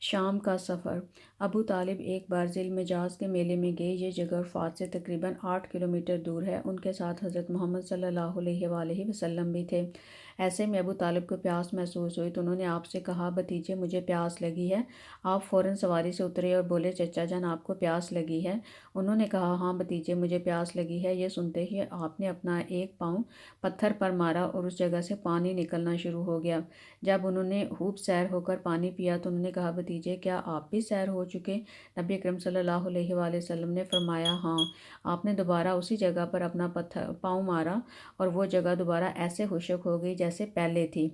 شام کا سفر۔ ابو طالب ایک بار ذی المجاز کے میلے میں گئے۔ یہ جگہ عرفات سے تقریباً 8 کلومیٹر دور ہے۔ ان کے ساتھ حضرت محمد صلی اللہ علیہ وآلہ وسلم بھی تھے۔ ایسے میں ابو طالب کو پیاس محسوس ہوئی تو انہوں نے آپ سے کہا، بھتیجے مجھے پیاس لگی ہے۔ آپ فوراً سواری سے اترے اور بولے، چچا جان آپ کو پیاس لگی ہے؟ انہوں نے کہا، ہاں بھتیجے مجھے پیاس لگی ہے۔ یہ سنتے ہی آپ نے اپنا ایک پاؤں پتھر پر مارا اور اس جگہ سے پانی نکلنا شروع ہو گیا۔ جب انہوں نے خوب سیر ہو کر پانی پیا تو انہوں نے کہا، بھتیجے کیا آپ بھی سیر ہو چکے؟ نبی اکرم صلی اللہ علیہ وآلہ وسلم نے فرمایا، ہاں۔ آپ نے دوبارہ اسی جگہ پر اپنا پاؤں مارا اور وہ جگہ دوبارہ ایسے خشک ہو گئی جیسے پہلے تھی۔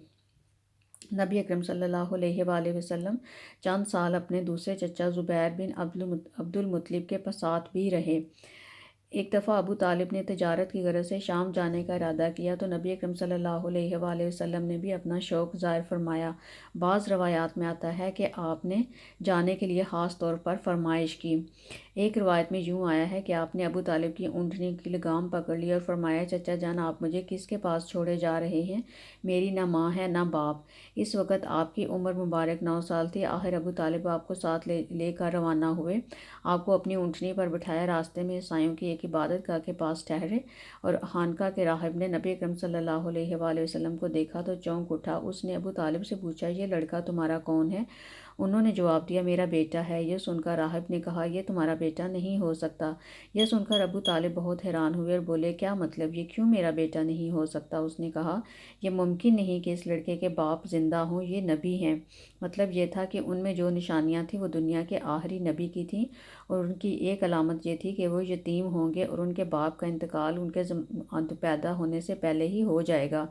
نبی اکرم صلی اللہ علیہ وآلہ وسلم چند سال اپنے دوسرے چچا زبیر بن عبد المطلب کے ساتھ بھی رہے۔ ایک دفعہ ابو طالب نے تجارت کی غرض سے شام جانے کا ارادہ کیا تو نبی اکرم صلی اللہ علیہ وآلہ وسلم نے بھی اپنا شوق ظاہر فرمایا۔ بعض روایات میں آتا ہے کہ آپ نے جانے کے لیے خاص طور پر فرمائش کی۔ ایک روایت میں یوں آیا ہے کہ آپ نے ابو طالب کی اونٹنی کی لگام پکڑ لی اور فرمایا، چچا جان آپ مجھے کس کے پاس چھوڑے جا رہے ہیں؟ میری نہ ماں ہے نہ باپ۔ اس وقت آپ کی عمر مبارک 9 سال تھی۔ آخر ابو طالب آپ کو ساتھ لے کر روانہ ہوئے، آپ کو اپنی اونٹنی پر بٹھایا، راستے میں عیسائیوں کی ایک عبادت گاہ کے پاس ٹھہرے اور خانقاہ کے راہب نے نبی اکرم صلی اللہ علیہ وآلہ وسلم کو دیکھا تو چونک اٹھا۔ اس نے ابو طالب سے پوچھا، یہ لڑکا تمہارا کون ہے؟ انہوں نے جواب دیا، میرا بیٹا ہے۔ یہ سن کر راہب نے کہا، یہ تمہارا بیٹا نہیں ہو سکتا۔ یہ سن کر ابو طالب بہت حیران ہوئے اور بولے، کیا مطلب؟ یہ کیوں میرا بیٹا نہیں ہو سکتا؟ اس نے کہا، یہ ممکن نہیں کہ اس لڑکے کے باپ زندہ ہوں، یہ نبی ہیں۔ مطلب یہ تھا کہ ان میں جو نشانیاں تھیں وہ دنیا کے آخری نبی کی تھیں، اور ان کی ایک علامت یہ تھی کہ وہ یتیم ہوں گے اور ان کے باپ کا انتقال ان کے پیدا ہونے سے پہلے ہی ہو جائے گا۔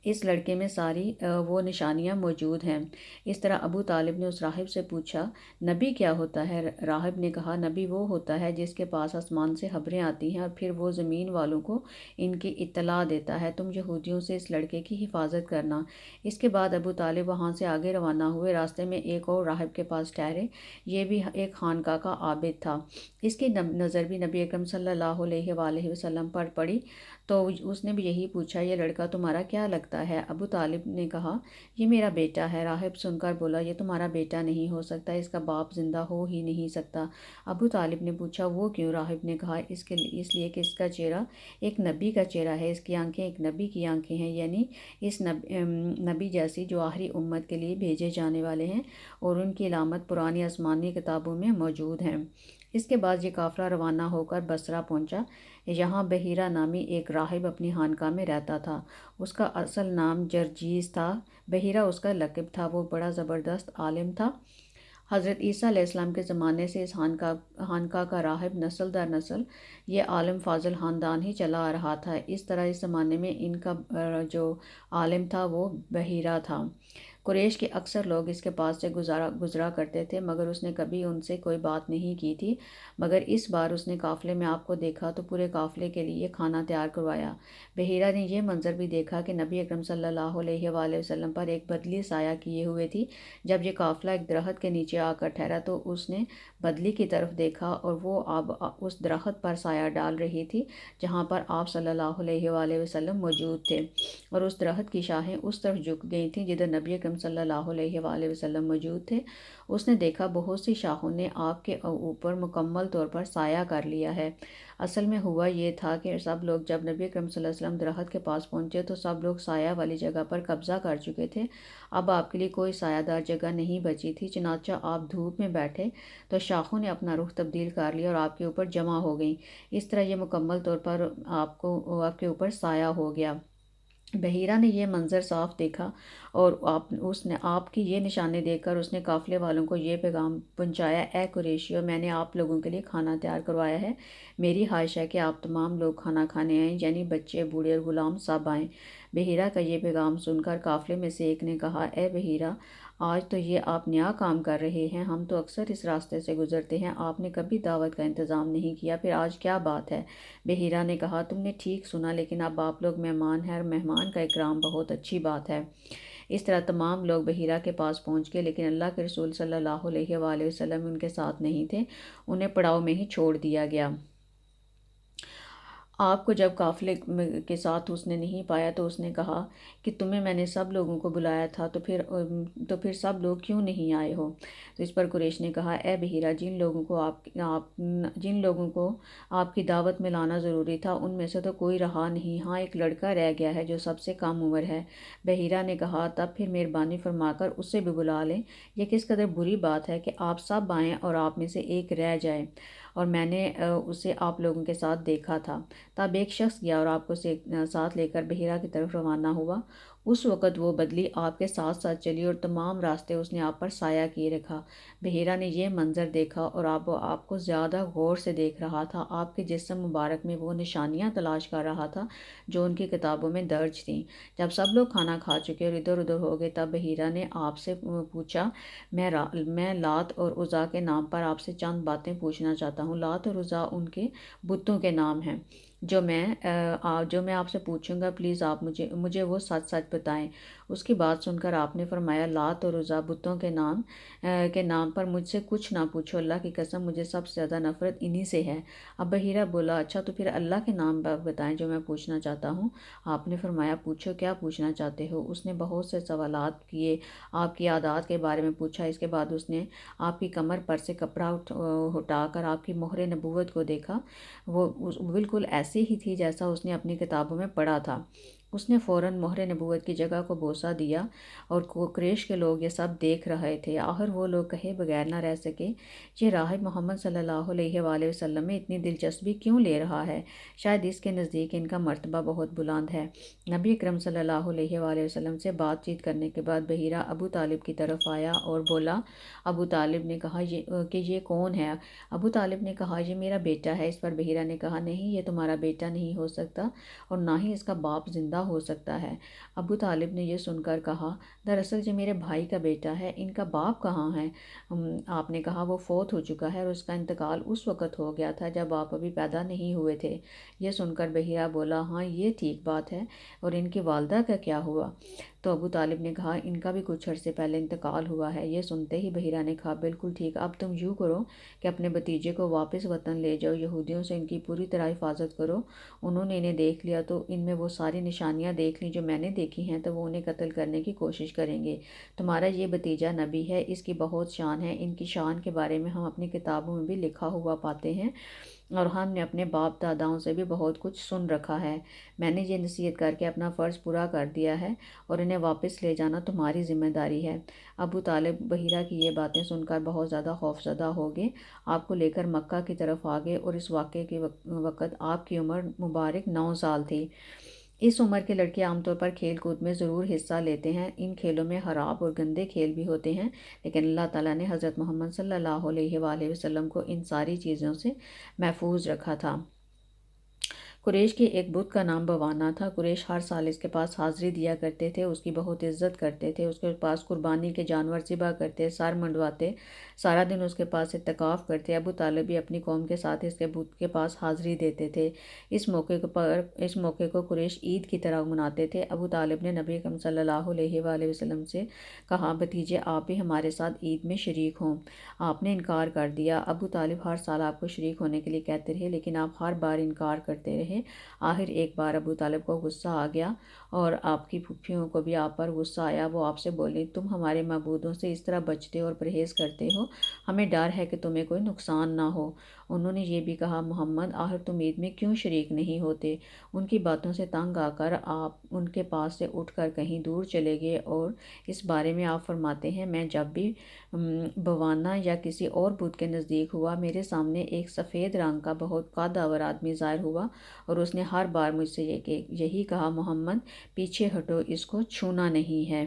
اس لڑکے میں ساری وہ نشانیاں موجود ہیں۔ اس طرح ابو طالب نے اس راہب سے پوچھا، نبی کیا ہوتا ہے؟ راہب نے کہا، نبی وہ ہوتا ہے جس کے پاس آسمان سے خبریں آتی ہیں اور پھر وہ زمین والوں کو ان کی اطلاع دیتا ہے۔ تم یہودیوں سے اس لڑکے کی حفاظت کرنا۔ اس کے بعد ابو طالب وہاں سے آگے روانہ ہوئے۔ راستے میں ایک اور راہب کے پاس ٹھہرے۔ یہ بھی ایک خانقاہ کا عابد تھا۔ اس کی نظر بھی نبی اکرم صلی اللہ علیہ وآلہ وسلم پر پڑی تو اس نے بھی یہی پوچھا، یہ لڑکا تمہارا کیا لگتا ہے؟ ابو طالب نے کہا، یہ میرا بیٹا ہے۔ راہب سن کر بولا، یہ تمہارا بیٹا نہیں ہو سکتا، اس کا باپ زندہ ہو ہی نہیں سکتا۔ ابو طالب نے پوچھا، وہ کیوں؟ راہب نے کہا، اس لیے کہ اس کا چہرہ ایک نبی کا چہرہ ہے، اس کی آنکھیں ایک نبی کی آنکھیں ہیں، یعنی اس نبی جیسی جو آخری امت کے لیے بھیجے جانے والے ہیں، اور ان کی علامت پرانی آسمانی کتابوں میں موجود ہیں۔ اس کے بعد یہ قافلہ روانہ ہو کر بصرہ پہنچا۔ یہاں بحیرہ نامی ایک راہب اپنی خانقاہ میں رہتا تھا۔ اس کا اصل نام جرجیس تھا، بحیرہ اس کا لقب تھا۔ وہ بڑا زبردست عالم تھا۔ حضرت عیسیٰ علیہ السلام کے زمانے سے اس خانقاہ کا راہب نسل در نسل یہ عالم فاضل خاندان ہی چلا آ رہا تھا۔ اس طرح اس زمانے میں ان کا جو عالم تھا وہ بحیرہ تھا۔ قریش کے اکثر لوگ اس کے پاس سے گزرا کرتے تھے، مگر اس نے کبھی ان سے کوئی بات نہیں کی تھی۔ مگر اس بار اس نے قافلے میں آپ کو دیکھا تو پورے قافلے کے لیے کھانا تیار کروایا۔ بحیرہ نے یہ منظر بھی دیکھا کہ نبی اکرم صلی اللہ علیہ وآلہ وسلم پر ایک بدلی سایہ کیے ہوئے تھی۔ جب یہ قافلہ ایک درخت کے نیچے آ کر ٹھہرا تو اس نے بدلی کی طرف دیکھا اور وہ اب اس درخت پر سایہ ڈال رہی تھی جہاں پر آپ صلی اللہ علیہ وآلہ وسلم موجود تھے، اور اس درخت کی شاخیں اس طرف جھک گئی تھیں جدھر نبی اکرم صلی اللہ علیہ وآلہ وسلم موجود تھے۔ اس نے دیکھا بہت سی شاخوں نے آپ کے اوپر مکمل طور پر سایہ کر لیا ہے۔ اصل میں ہوا یہ تھا کہ سب لوگ جب نبی اکرم صلی اللہ علیہ وسلم درخت کے پاس پہنچے تو سب لوگ سایہ والی جگہ پر قبضہ کر چکے تھے۔ اب آپ کے لیے کوئی سایہ دار جگہ نہیں بچی تھی، چنانچہ آپ دھوپ میں بیٹھے تو شاخوں نے اپنا رخ تبدیل کر لیا اور آپ کے اوپر جمع ہو گئیں۔ اس طرح یہ مکمل طور پر آپ کے اوپر سایہ ہو گیا۔ بحیرہ نے یہ منظر صاف دیکھا اور اس نے آپ کی یہ نشانی دیکھ کر اس نے قافلے والوں کو یہ پیغام پہنچایا، اے قریشیو، میں نے آپ لوگوں کے لیے کھانا تیار کروایا ہے۔ میری خواہش ہے کہ آپ تمام لوگ کھانا کھانے آئیں، یعنی بچے، بوڑھے اور غلام سب آئیں۔ بحیرہ کا یہ پیغام سن کر قافلے میں سے ایک نے کہا، اے بحیرہ، آج تو یہ آپ نیا کام کر رہے ہیں، ہم تو اکثر اس راستے سے گزرتے ہیں، آپ نے کبھی دعوت کا انتظام نہیں کیا، پھر آج کیا بات ہے؟ بحیرہ نے کہا، تم نے ٹھیک سنا، لیکن اب آپ لوگ مہمان ہیں اور مہمان کا اکرام بہت اچھی بات ہے۔ اس طرح تمام لوگ بحیرہ کے پاس پہنچ گئے، لیکن اللہ کے رسول صلی اللہ علیہ وآلہ وسلم ان کے ساتھ نہیں تھے، انہیں پڑاؤ میں ہی چھوڑ دیا گیا۔ آپ کو جب قافلے کے ساتھ اس نے نہیں پایا تو اس نے کہا کہ تمہیں میں نے سب لوگوں کو بلایا تھا، تو پھر سب لوگ کیوں نہیں آئے ہو؟ تو اس پر قریش نے کہا، اے بحیرہ، جن لوگوں کو آپ کی دعوت میں لانا ضروری تھا ان میں سے تو کوئی رہا نہیں، ہاں ایک لڑکا رہ گیا ہے جو سب سے کم عمر ہے۔ بحیرہ نے کہا، تب پھر مہربانی فرما کر اسے بھی بلا لیں، یہ کس قدر بری بات ہے کہ آپ سب آئیں اور آپ میں سے ایک رہ جائے، اور میں نے اسے آپ لوگوں کے ساتھ دیکھا تھا۔ تب ایک شخص گیا اور آپ کو ساتھ لے کر بحیرہ کی طرف روانہ ہوا۔ اس وقت وہ بدلی آپ کے ساتھ ساتھ چلی اور تمام راستے اس نے آپ پر سایہ کیے رکھا۔ بحیرہ نے یہ منظر دیکھا اور آپ کو زیادہ غور سے دیکھ رہا تھا۔ آپ کے جسم مبارک میں وہ نشانیاں تلاش کر رہا تھا جو ان کی کتابوں میں درج تھیں۔ جب سب لوگ کھانا کھا چکے اور ادھر ادھر ہو گئے تب بحیرہ نے آپ سے پوچھا، میں لات اور عزا کے نام پر آپ سے چند باتیں پوچھنا چاہتا ہوں۔ لات اور عزا ان کے بتوں کے نام ہیں جو میں آپ سے پوچھوں گا، پلیز آپ مجھے وہ سچ سچ بتائیں۔ اس کی بات سن کر آپ نے فرمایا، لات اور عزا بتوں کے نام پر مجھ سے کچھ نہ پوچھو، اللہ کی قسم مجھے سب سے زیادہ نفرت انہی سے ہے۔ اب بحیرہ بولا، اچھا تو پھر اللہ کے نام بتائیں جو میں پوچھنا چاہتا ہوں۔ آپ نے فرمایا، پوچھو، کیا پوچھنا چاہتے ہو؟ اس نے بہت سے سوالات کیے، آپ کی عادات کے بارے میں پوچھا۔ اس کے بعد اس نے آپ کی کمر پر سے کپڑا ہٹا کر آپ کی مہر نبوت کو دیکھا۔ وہ بالکل ایسی ہی تھی جیسا اس نے اپنی کتابوں میں پڑھا تھا۔ اس نے فوراً مہر نبوت کی جگہ کو بوسہ دیا اور قریش کے لوگ یہ سب دیکھ رہے تھے۔ آخر وہ لوگ کہے بغیر نہ رہ سکے، یہ راہب محمد صلی اللہ علیہ وآلہ وسلم میں اتنی دلچسپی کیوں لے رہا ہے؟ شاید اس کے نزدیک ان کا مرتبہ بہت بلند ہے۔ نبی اکرم صلی اللہ علیہ وآلہ وسلم سے بات چیت کرنے کے بعد بحیرہ ابو طالب کی طرف آیا اور بولا۔ ابو طالب نے کہا کہ یہ کون ہے؟ ابو طالب نے کہا، یہ میرا بیٹا ہے۔ اس پر بحیرہ نے کہا، نہیں، یہ تمہارا بیٹا نہیں ہو سکتا اور نہ ہی اس کا باپ زندہ ہو سکتا ہے۔ ابو طالب نے یہ سن کر کہا، دراصل یہ میرے بھائی کا بیٹا ہے، ان کا باپ کہاں ہے؟ آپ نے کہا، وہ فوت ہو چکا ہے اور اس کا انتقال اس وقت ہو گیا تھا جب آپ ابھی پیدا نہیں ہوئے تھے۔ یہ سن کر بحیرہ بولا، ہاں یہ ٹھیک بات ہے، اور ان کی والدہ کا کیا ہوا؟ تو ابو طالب نے کہا، ان کا بھی کچھ عرصے پہلے انتقال ہوا ہے۔ یہ سنتے ہی بحیرہ نے کہا، بالکل ٹھیک، اب تم یوں کرو کہ اپنے بھتیجے کو واپس وطن لے جاؤ، یہودیوں سے ان کی پوری طرح حفاظت کرو، انہوں نے انہیں دیکھ لیا تو ان میں وہ ساری نشانیاں دیکھ لیں جو میں نے دیکھی ہیں تو وہ انہیں قتل کرنے کی کوشش کریں گے۔ تمہارا یہ بھتیجا نبی ہے، اس کی بہت شان ہے، ان کی شان کے بارے میں ہم اپنی کتابوں میں بھی لکھا ہوا پاتے ہیں اور ہم نے اپنے باپ داداؤں سے بھی بہت کچھ سن رکھا ہے۔ میں نے یہ نصیحت کر کے اپنا فرض پورا کر دیا ہے اور انہیں واپس لے جانا تمہاری ذمہ داری ہے۔ ابو طالب بحیرہ کی یہ باتیں سن کر بہت زیادہ خوفزدہ ہو گئے، آپ کو لے کر مکہ کی طرف آ گئے، اور اس واقعے کے وقت آپ کی عمر مبارک 9 سال تھی۔ اس عمر کے لڑکے عام طور پر کھیل کود میں ضرور حصہ لیتے ہیں۔ ان کھیلوں میں خراب اور گندے کھیل بھی ہوتے ہیں، لیکن اللہ تعالیٰ نے حضرت محمد صلی اللہ علیہ وآلہ وسلم کو ان ساری چیزوں سے محفوظ رکھا تھا۔ قریش کے ایک بت کا نام بوانا تھا۔ قریش ہر سال اس کے پاس حاضری دیا کرتے تھے، اس کی بہت عزت کرتے تھے، اس کے پاس قربانی کے جانور ذبح کرتے، سر منڈواتے، سارا دن اس کے پاس اعتکاف کرتے۔ ابو طالب بھی اپنی قوم کے ساتھ اس کے بت کے پاس حاضری دیتے تھے۔ اس موقع کو قریش عید کی طرح مناتے تھے۔ ابو طالب نے نبی اکرم صلی اللہ علیہ وآلہ وسلم سے کہا، بھتیجے آپ بھی ہمارے ساتھ عید میں شریک ہوں۔ آپ نے انکار کر دیا۔ ابو طالب ہر سال آپ کو شریک ہونے کے لیے کہتے رہے، لیکن آپ ہر بار انکار کرتے رہے۔ آخر ایک بار ابو طالب کو غصہ آ گیا اور آپ کی پھوپھیوں کو بھی آپ پر غصہ آیا۔ وہ آپ سے بولی، تم ہمارے معبودوں سے اس طرح بچتے اور پرہیز کرتے ہو، ہمیں ڈر ہے کہ تمہیں کوئی نقصان نہ ہو۔ انہوں نے یہ بھی کہا، محمد آخر تم عید میں کیوں شریک نہیں ہوتے؟ ان کی باتوں سے تنگ آ کر آپ ان کے پاس سے اٹھ کر کہیں دور چلے گئے، اور اس بارے میں آپ فرماتے ہیں، میں جب بھی بوانا یا کسی اور بت کے نزدیک ہوا، میرے سامنے ایک سفید رنگ کا بہت قد آور آدمی ظاہر ہوا اور اس نے ہر بار مجھ سے یہی کہا، محمد پیچھے ہٹو، اس کو چھونا نہیں ہے۔